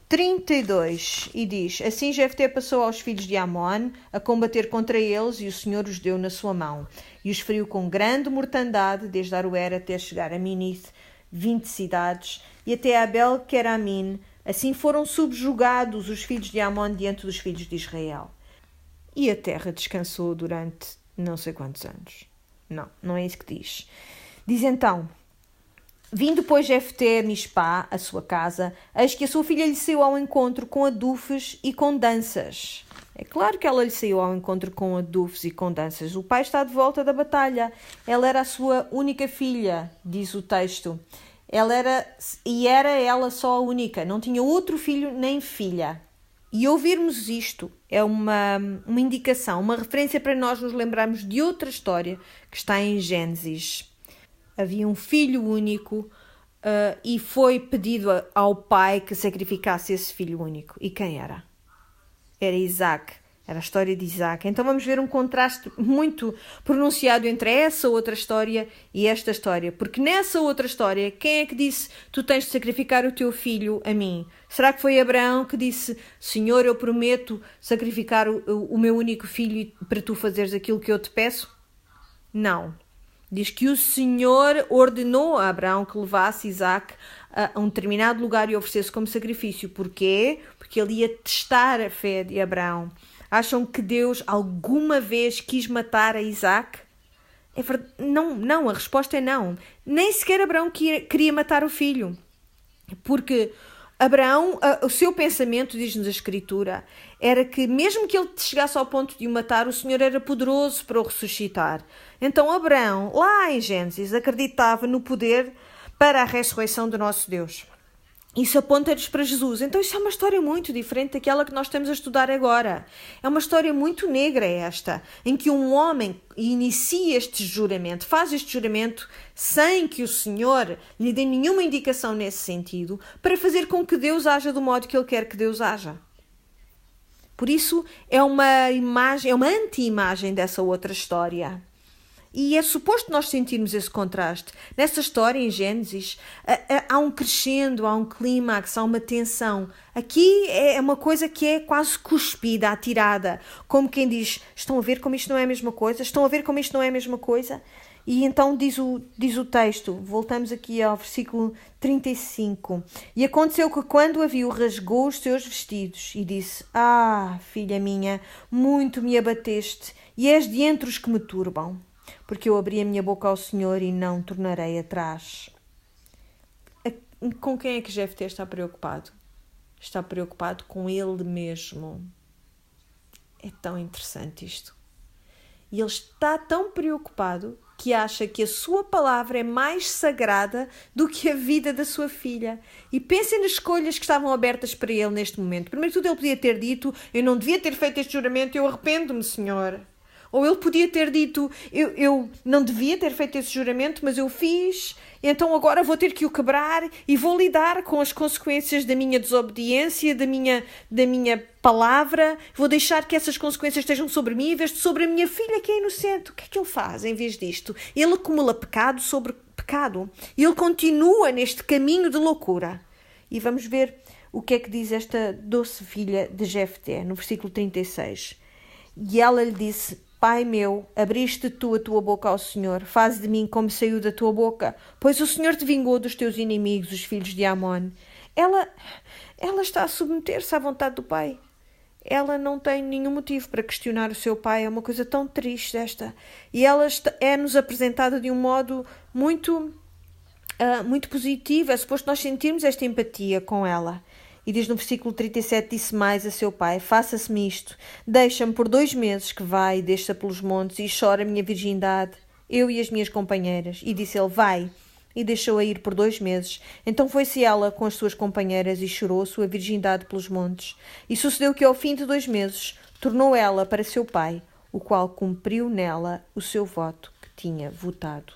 32, e diz: assim Jefté passou aos filhos de Amon a combater contra eles, e o Senhor os deu na sua mão, e os feriu com grande mortandade, desde Aroer até chegar a Minith, 20 cidades, e até Abel-Queramim. Assim foram subjugados os filhos de Amon diante dos filhos de Israel. E a terra descansou durante não sei quantos anos. Não é isso que diz. Diz então: vindo, pois, Jefté a Mispá, a sua casa, eis que a sua filha lhe saiu ao encontro com adufes e com danças. É claro que ela lhe saiu ao encontro com adufes e com danças. O pai está de volta da batalha. Ela era a sua única filha, diz o texto. Era ela só a única. Não tinha outro filho nem filha. E ouvirmos isto é uma indicação, uma referência para nós nos lembrarmos de outra história que está em Gênesis. Havia um filho único e foi pedido ao pai que sacrificasse esse filho único. E quem era? Era Isaac. Era a história de Isaac. Então vamos ver um contraste muito pronunciado entre essa outra história e esta história. Porque nessa outra história, quem é que disse: tu tens de sacrificar o teu filho a mim? Será que foi Abraão que disse: Senhor, eu prometo sacrificar o meu único filho para tu fazeres aquilo que eu te peço? Não. Diz que o Senhor ordenou a Abraão que levasse Isaac a um determinado lugar e oferecesse como sacrifício. Porquê? Porque ele ia testar a fé de Abraão. Acham que Deus alguma vez quis matar a Isaac? É verdade. Não, a resposta é não. Nem sequer Abraão queria matar o filho. Porque Abraão, o seu pensamento, diz-nos a Escritura, era que mesmo que ele chegasse ao ponto de o matar, o Senhor era poderoso para o ressuscitar. Então Abraão, lá em Gênesis, acreditava no poder para a ressurreição do nosso Deus. Isso aponta-nos para Jesus. Então isso é uma história muito diferente daquela que nós estamos a estudar agora. É uma história muito negra esta, em que um homem inicia este juramento, faz este juramento sem que o Senhor lhe dê nenhuma indicação nesse sentido, para fazer com que Deus haja do modo que Ele quer que Deus haja. Por isso é uma imagem, é uma anti-imagem dessa outra história. E é suposto nós sentirmos esse contraste. Nessa história, em Gênesis, há um crescendo, há um clímax, há uma tensão. Aqui é uma coisa que é quase cuspida, atirada. Como quem diz: estão a ver como isto não é a mesma coisa? Estão a ver como isto não é a mesma coisa? E então diz o texto, voltamos aqui ao versículo 35. E aconteceu que quando a viu, rasgou os seus vestidos e disse: ah, filha minha, muito me abateste e és de entre os que me turbam. Porque eu abri a minha boca ao Senhor e não tornarei atrás. Com quem é que Jefté está preocupado? Está preocupado com ele mesmo. É tão interessante isto. E ele está tão preocupado que acha que a sua palavra é mais sagrada do que a vida da sua filha. E pensem nas escolhas que estavam abertas para ele neste momento. Primeiro de tudo, ele podia ter dito: eu não devia ter feito este juramento, eu arrependo-me, Senhor. Ou ele podia ter dito: eu não devia ter feito esse juramento, mas eu fiz, então agora vou ter que o quebrar e vou lidar com as consequências da minha desobediência, da minha palavra. Vou deixar que essas consequências estejam sobre mim em vez de sobre a minha filha, que é inocente. O que é que ele faz em vez disto? Ele acumula pecado sobre pecado. Ele continua neste caminho de loucura. E vamos ver o que é que diz esta doce filha de Jefté, no versículo 36. E ela lhe disse: Pai meu, abriste tu a tua boca ao Senhor, faze de mim como saiu da tua boca, pois o Senhor te vingou dos teus inimigos, os filhos de Amon. Ela está a submeter-se à vontade do Pai. Ela não tem nenhum motivo para questionar o seu pai. É uma coisa tão triste esta. E ela é-nos apresentada de um modo muito positivo. É suposto nós sentirmos esta empatia com ela. E diz no versículo 37, disse mais a seu pai: faça-se-me isto, deixa-me por 2 meses que vá e desça pelos montes e chora a minha virgindade, eu e as minhas companheiras. E disse ele: vai. E deixou-a ir por 2 meses. Então foi-se ela com as suas companheiras e chorou a sua virgindade pelos montes. E sucedeu que ao fim de 2 meses tornou ela para seu pai, o qual cumpriu nela o seu voto que tinha votado.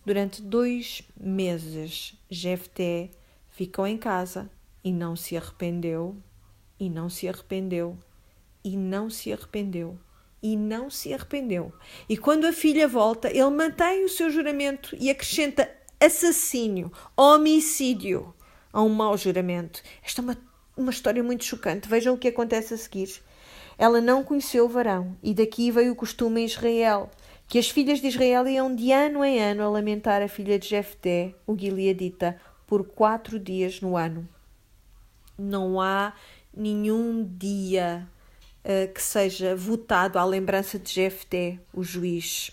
Durante 2 meses, Jefté ficou em casa e não se arrependeu, e não se arrependeu, e não se arrependeu, e não se arrependeu. E quando a filha volta, ele mantém o seu juramento e acrescenta assassínio, homicídio a um mau juramento. Esta é uma história muito chocante. Vejam o que acontece a seguir. Ela não conheceu o varão, e daqui veio o costume em Israel, que as filhas de Israel iam de ano em ano a lamentar a filha de Jefté, o Gileadita, por 4 dias no ano. Não há nenhum dia que seja votado à lembrança de Jefté, o juiz.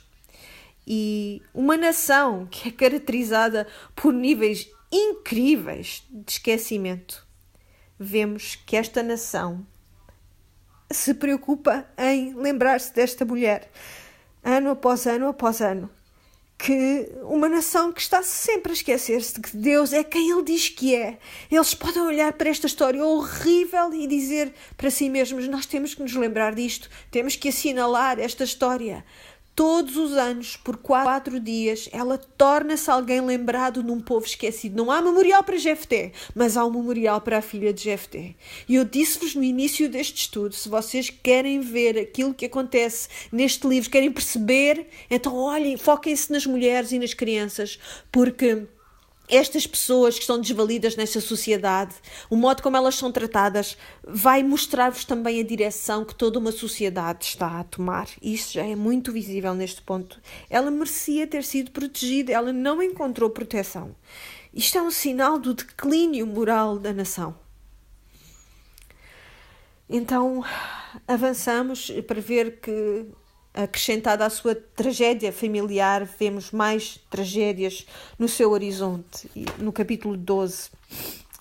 E uma nação que é caracterizada por níveis incríveis de esquecimento. Vemos que esta nação se preocupa em lembrar-se desta mulher, ano após ano após ano. Que uma nação que está sempre a esquecer-se de que Deus é quem Ele diz que é. Eles podem olhar para esta história horrível e dizer para si mesmos: nós temos que nos lembrar disto, temos que assinalar esta história. Todos os anos, por 4 dias, ela torna-se alguém lembrado num povo esquecido. Não há memorial para Jefté, mas há um memorial para a filha de Jefté. E eu disse-vos no início deste estudo, se vocês querem ver aquilo que acontece neste livro, querem perceber, então olhem, foquem-se nas mulheres e nas crianças, porque estas pessoas que estão desvalidas nesta sociedade, o modo como elas são tratadas, vai mostrar-vos também a direção que toda uma sociedade está a tomar. Isso já é muito visível neste ponto. Ela merecia ter sido protegida, ela não encontrou proteção. Isto é um sinal do declínio moral da nação. Então, avançamos para ver que, acrescentada à sua tragédia familiar, vemos mais tragédias no seu horizonte. No capítulo 12,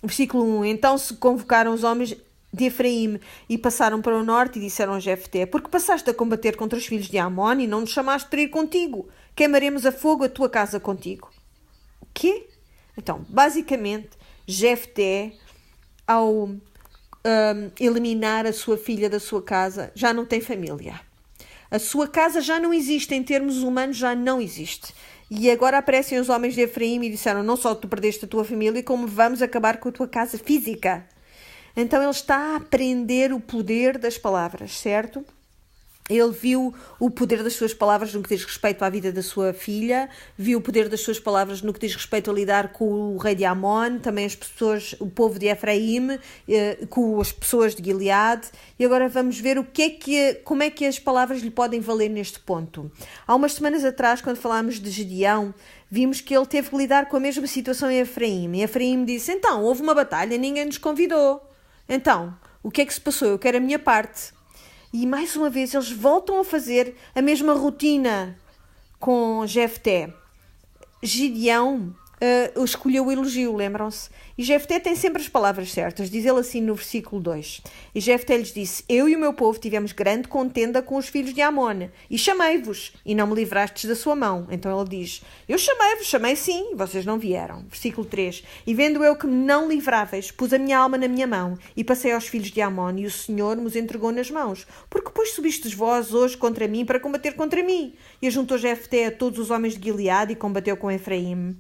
versículo 1. Então se convocaram os homens de Efraim e passaram para o norte e disseram a Jefté: porque passaste a combater contra os filhos de Amon e não nos chamaste para ir contigo? Queimaremos a fogo a tua casa contigo. O quê? Então, basicamente, Jefté, ao eliminar a sua filha da sua casa, já não tem família. A sua casa já não existe, em termos humanos já não existe. E agora aparecem os homens de Efraim e disseram: não só tu perdeste a tua família, como vamos acabar com a tua casa física. Então ele está a aprender o poder das palavras, certo? Ele viu o poder das suas palavras no que diz respeito à vida da sua filha, viu o poder das suas palavras no que diz respeito a lidar com o rei de Amon, também as pessoas, o povo de Efraim, com as pessoas de Gileade. E agora vamos ver como é que as palavras lhe podem valer neste ponto. Há umas semanas atrás, quando falámos de Gedeão, vimos que ele teve que lidar com a mesma situação em Efraim. E Efraim disse: então, houve uma batalha, ninguém nos convidou. Então, o que é que se passou? Eu quero a minha parte. E mais uma vez eles voltam a fazer a mesma rotina com Jefté. Gedeão escolheu o elogio, lembram-se? E Jefté tem sempre as palavras certas, diz ele assim no versículo 2. E Jefté lhes disse: eu e o meu povo tivemos grande contenda com os filhos de Amon, e chamei-vos, e não me livrastes da sua mão. Então ele diz: eu chamei-vos, chamei sim, e vocês não vieram. Versículo 3. E vendo eu que me não livráveis, pus a minha alma na minha mão, e passei aos filhos de Amon, e o Senhor nos entregou nas mãos. Porque pois subistes vós hoje contra mim para combater contra mim? E ajuntou Jefté a todos os homens de Gileade e combateu com Efraim.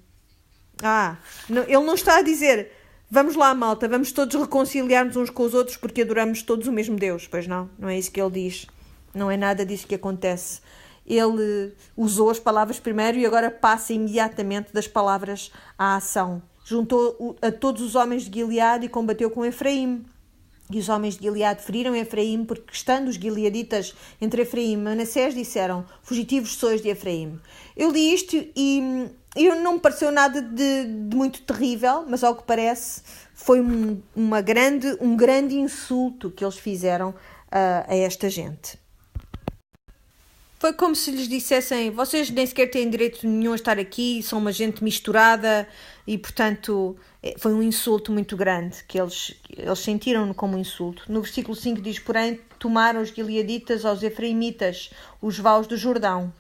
Ele não está a dizer: vamos lá, malta, vamos todos reconciliar-nos uns com os outros porque adoramos todos o mesmo Deus. Pois não, não é isso que ele diz. Não é nada disso que acontece. Ele usou as palavras primeiro e agora passa imediatamente das palavras à ação. Juntou a todos os homens de Gileade e combateu com Efraim. E os homens de Gileade feriram Efraim, porque estando os gileaditas entre Efraim e Manassés, disseram: fugitivos sois de Efraim. Eu li isto e não me pareceu nada de muito terrível, mas ao que parece foi um grande insulto que eles fizeram a esta gente. Foi como se lhes dissessem: vocês nem sequer têm direito nenhum a estar aqui, são uma gente misturada, e portanto foi um insulto muito grande que eles sentiram como um insulto. No versículo 5 diz: porém tomaram os gileaditas aos efraimitas os vales do Jordão.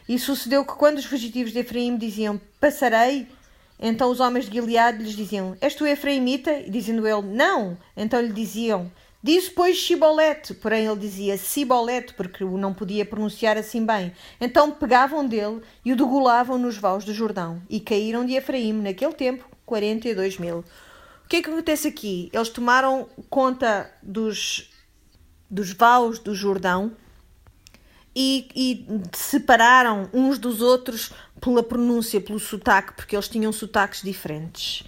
E sucedeu que quando os fugitivos de Efraim diziam: passarei, então os homens de Gileade lhes diziam: és tu efraimita? E dizendo ele: não, então lhe diziam: diz, pois, Shibolete. Porém ele dizia Sibolete, porque o não podia pronunciar assim bem. Então pegavam dele e o degolavam nos vales do Jordão. E caíram de Efraim, naquele tempo, 42.000. O que é que acontece aqui? Eles tomaram conta dos vales do Jordão e separaram uns dos outros pela pronúncia, pelo sotaque, porque eles tinham sotaques diferentes.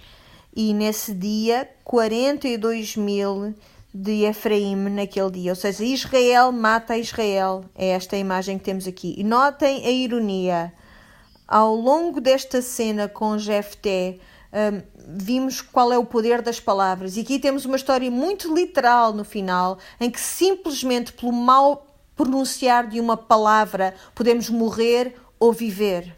E nesse dia, 42.000 de Efraim naquele dia. Ou seja, Israel mata Israel. É esta a imagem que temos aqui. E notem a ironia. Ao longo desta cena com Jefté, vimos qual é o poder das palavras. E aqui temos uma história muito literal no final, em que simplesmente pelo mau pronunciar de uma palavra podemos morrer ou viver.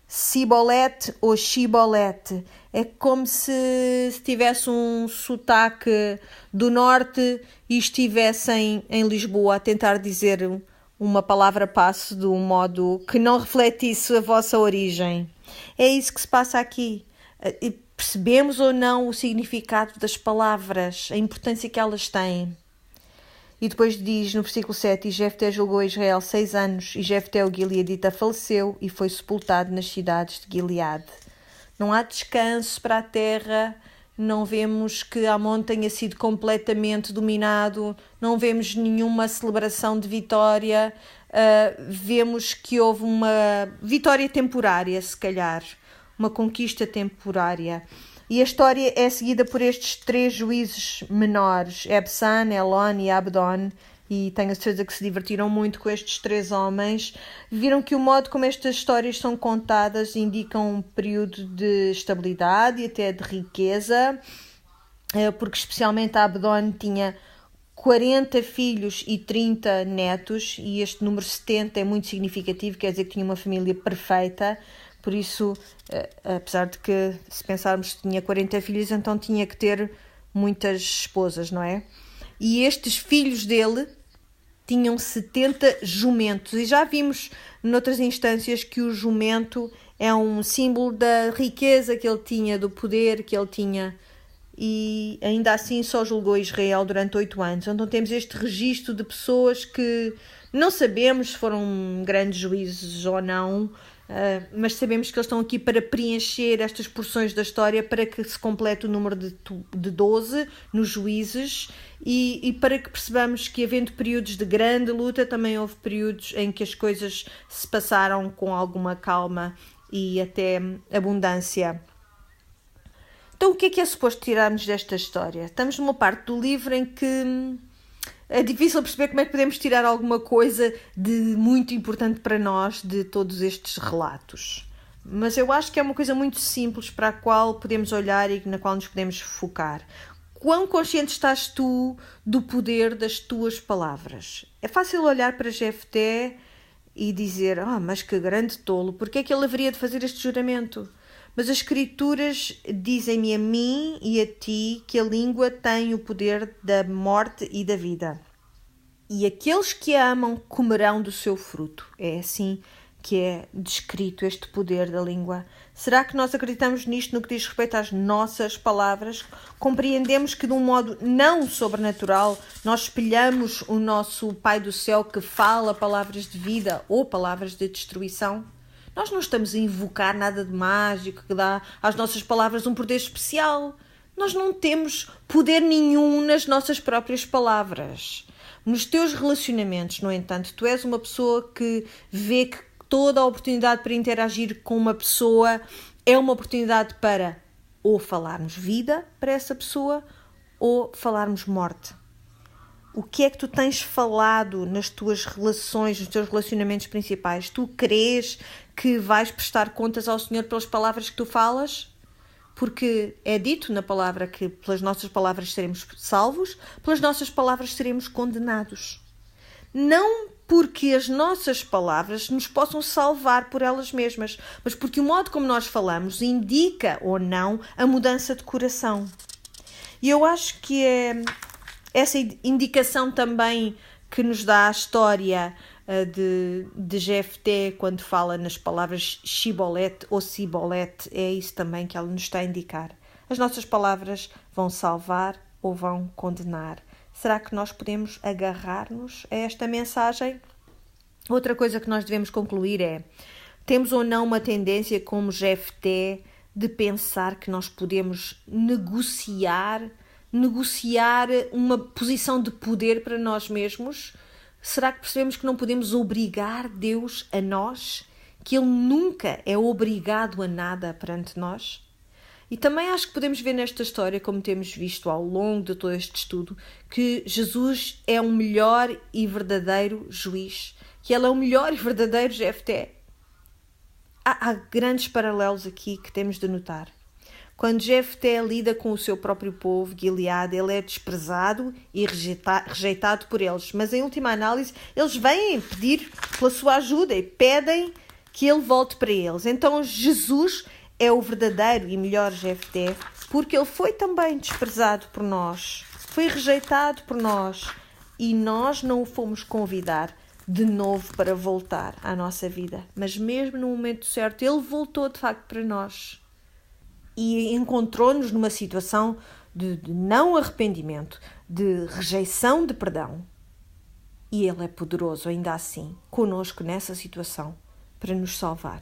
Sibolete ou Shibolete. É como se tivesse um sotaque do norte e estivessem em Lisboa a tentar dizer uma palavra passe de um modo que não refletisse a vossa origem. É isso que se passa aqui. Percebemos ou não o significado das palavras, a importância que elas têm. E depois diz no versículo 7, e Jefté julgou Israel 6 anos, e Jefté o Gileadita faleceu e foi sepultado nas cidades de Gileade. Não há descanso para a terra, não vemos que Amon tenha sido completamente dominado, não vemos nenhuma celebração de vitória, vemos que houve uma vitória temporária, se calhar, uma conquista temporária. E a história é seguida por estes 3 juízes menores, Ebsan, Elon e Abdon, e tenho a certeza que se divertiram muito com estes 3 homens. Viram que o modo como estas histórias são contadas indicam um período de estabilidade e até de riqueza, porque especialmente Abdon tinha 40 filhos e 30 netos, e este número 70 é muito significativo, quer dizer que tinha uma família perfeita. Por isso, apesar de que, se pensarmos que tinha 40 filhos, então tinha que ter muitas esposas, não é? E estes filhos dele tinham 70 jumentos. E já vimos noutras instâncias que o jumento é um símbolo da riqueza que ele tinha, do poder que ele tinha. E ainda assim só julgou Israel durante 8 anos. Então temos este registro de pessoas que não sabemos se foram grandes juízes ou não, mas sabemos que eles estão aqui para preencher estas porções da história, para que se complete o número de 12 nos juízes, e para que percebamos que, havendo períodos de grande luta, também houve períodos em que as coisas se passaram com alguma calma e até abundância. Então o que é suposto tirarmos desta história? Estamos numa parte do livro em que é difícil perceber como é que podemos tirar alguma coisa de muito importante para nós de todos estes relatos. Mas eu acho que é uma coisa muito simples para a qual podemos olhar e na qual nos podemos focar. Quão consciente estás tu do poder das tuas palavras? É fácil olhar para Jefté e dizer: mas que grande tolo, porque é que ele haveria de fazer este juramento? Mas as Escrituras dizem-me a mim e a ti que a língua tem o poder da morte e da vida. E aqueles que a amam comerão do seu fruto. É assim que é descrito este poder da língua. Será que nós acreditamos nisto no que diz respeito às nossas palavras? Compreendemos que de um modo não sobrenatural nós espelhamos o nosso Pai do Céu que fala palavras de vida ou palavras de destruição? Nós não estamos a invocar nada de mágico que dá às nossas palavras um poder especial. Nós não temos poder nenhum nas nossas próprias palavras. Nos teus relacionamentos, no entanto, tu és uma pessoa que vê que toda a oportunidade para interagir com uma pessoa é uma oportunidade para ou falarmos vida para essa pessoa ou falarmos morte. O que é que tu tens falado nas tuas relações, nos teus relacionamentos principais? Tu crês que vais prestar contas ao Senhor pelas palavras que tu falas? Porque é dito na palavra que pelas nossas palavras seremos salvos, pelas nossas palavras seremos condenados. Não porque as nossas palavras nos possam salvar por elas mesmas, mas porque o modo como nós falamos indica ou não a mudança de coração. E eu acho que é essa indicação também que nos dá a história de Jefté quando fala nas palavras Shibolete ou Sibolete, é isso também que ela nos está a indicar. As nossas palavras vão salvar ou vão condenar. Será que nós podemos agarrar-nos a esta mensagem? Outra coisa que nós devemos concluir é: temos ou não uma tendência como Jefté de pensar que nós podemos negociar uma posição de poder para nós mesmos? Será que percebemos que não podemos obrigar Deus a nós? Que Ele nunca é obrigado a nada perante nós? E também acho que podemos ver nesta história, como temos visto ao longo de todo este estudo, que Jesus é um melhor e verdadeiro juiz, que Ele é o melhor e verdadeiro Jefté. Há grandes paralelos aqui que temos de notar. Quando Jefté lida com o seu próprio povo, Gileade, ele é desprezado e rejeitado por eles. Mas em última análise, eles vêm pedir pela sua ajuda e pedem que ele volte para eles. Então Jesus é o verdadeiro e melhor Jefté, porque ele foi também desprezado por nós, foi rejeitado por nós e nós não o fomos convidar de novo para voltar à nossa vida. Mas mesmo no momento certo, ele voltou de facto para nós. E encontrou-nos numa situação de não arrependimento, de rejeição de perdão. E Ele é poderoso, ainda assim, conosco nessa situação, para nos salvar.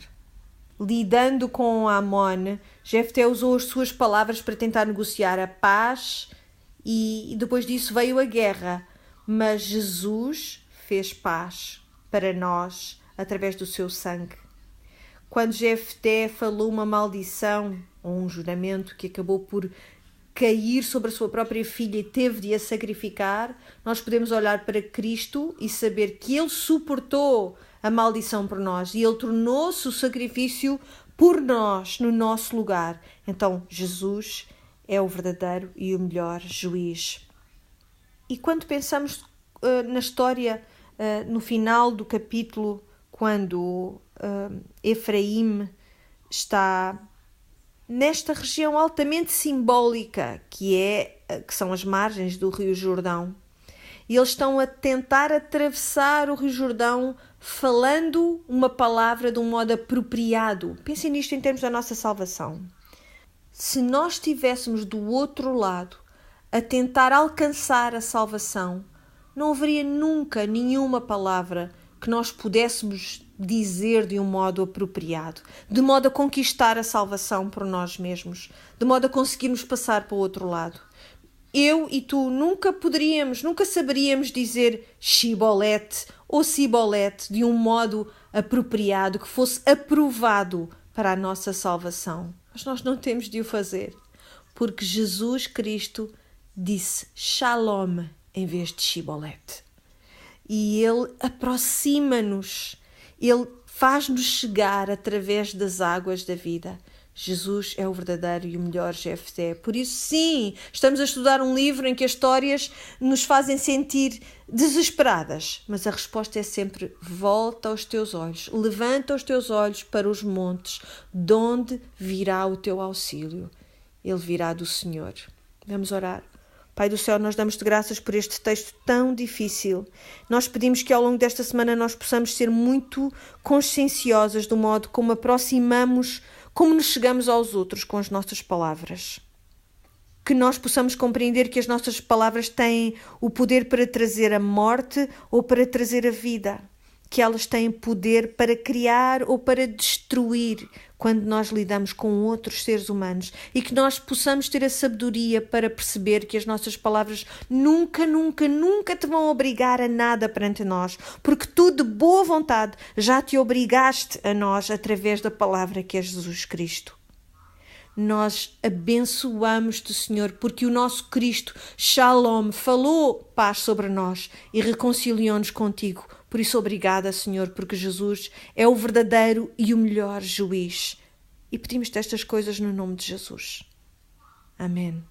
Lidando com Amon, Jefté usou as suas palavras para tentar negociar a paz e depois disso veio a guerra. Mas Jesus fez paz para nós através do seu sangue. Quando Jefté falou uma maldição ou um juramento que acabou por cair sobre a sua própria filha e teve de a sacrificar, nós podemos olhar para Cristo e saber que Ele suportou a maldição por nós e Ele tornou-se o sacrifício por nós, no nosso lugar. Então, Jesus é o verdadeiro e o melhor juiz. E quando pensamos na história, no final do capítulo, quando Efraim está nesta região altamente simbólica que são as margens do Rio Jordão, e eles estão a tentar atravessar o Rio Jordão falando uma palavra de um modo apropriado. Pensem nisto em termos da nossa salvação. Se nós estivéssemos do outro lado a tentar alcançar a salvação, não haveria nunca nenhuma palavra que nós pudéssemos dizer de um modo apropriado, de modo a conquistar a salvação por nós mesmos, de modo a conseguirmos passar para o outro lado. Eu e tu nunca saberíamos dizer Shibolete ou Sibolete de um modo apropriado, que fosse aprovado para a nossa salvação. Mas nós não temos de o fazer, porque Jesus Cristo disse Shalom em vez de Shibolete. E Ele aproxima-nos, Ele faz-nos chegar através das águas da vida. Jesus é o verdadeiro e o melhor Jefté. Por isso, sim, estamos a estudar um livro em que as histórias nos fazem sentir desesperadas. Mas a resposta é sempre: volta aos teus olhos, levanta os teus olhos para os montes, de onde virá o teu auxílio. Ele virá do Senhor. Vamos orar. Pai do céu, nós damos-te graças por este texto tão difícil. Nós pedimos que ao longo desta semana nós possamos ser muito conscienciosas do modo como aproximamos, como nos chegamos aos outros com as nossas palavras. Que nós possamos compreender que as nossas palavras têm o poder para trazer a morte ou para trazer a vida. Que elas têm poder para criar ou para destruir quando nós lidamos com outros seres humanos, e que nós possamos ter a sabedoria para perceber que as nossas palavras nunca, nunca, nunca te vão obrigar a nada perante nós, porque tu de boa vontade já te obrigaste a nós através da palavra que é Jesus Cristo. Nós abençoamos-te, Senhor, porque o nosso Cristo, Shalom, falou paz sobre nós e reconciliou-nos contigo. Por isso, obrigada, Senhor, porque Jesus é o verdadeiro e o melhor juiz. E pedimos-te estas coisas no nome de Jesus. Amém.